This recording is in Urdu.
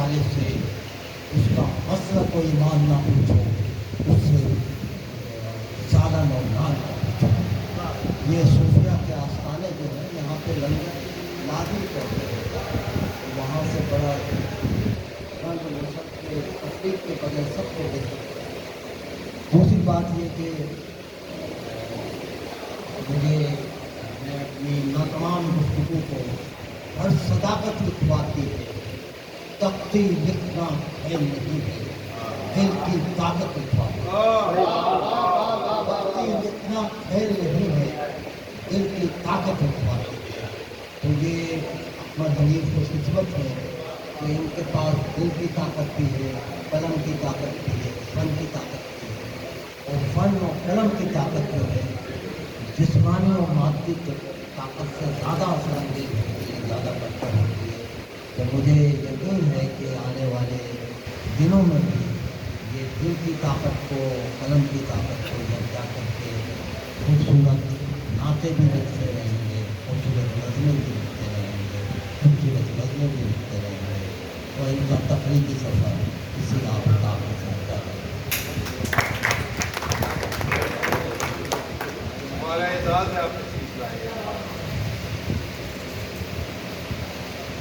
والے سے اس کا حسرت و ایمان نہ پوچھو، اس سے زیادہ نوجوان نہ پوچھو۔ یہ صوفیہ کے آستانے جو ہیں یہاں پہ لنگر لازم کرتے ہیں، وہاں سے بڑا رنگ نسب کے تفریق کے بغیر سب کو دے سکتے ہیں۔ دوسری بات یہ کہ مجھے میں اپنی ناتمام گفتگو کو ہر صداقت لکھواتی ہے، تختی لکھنا کھیل نہیں ہے، دل کی طاقت لکھواتی ہے۔ تختی لکھنا کھیل نہیں ہے، دل کی طاقت لکھواتی ہے۔ تو یہ احمد حنیف خوش قسمت ہے کہ ان کے پاس دل کی طاقت بھی ہے، قلم کی طاقت بھی ہے، فن کی طاقت بھی ہے۔ اور فن اور قلم کی طاقت جو ہے جسمانی اور مادی طاقت سے زیادہ اثر انگیز ہوتی ہے، زیادہ بہتر ہوتی ہے۔ تو مجھے یقین ہے کہ آنے والے دنوں میں بھی یہ دل کی طاقت کو، قلم کی طاقت کو یکجا کر کے خوبصورت نعتیں بھی لکھتے رہیں گے، خوبصورت نظمیں بھی لکھتے رہیں گے، خوبصورت نظمیں بھی لکھتے رہیں گے، اور ان کا تخلیقی سفر اسی آفتاب کے ساتھ جاری ہے۔ ہمارا اعزاز ہے آپ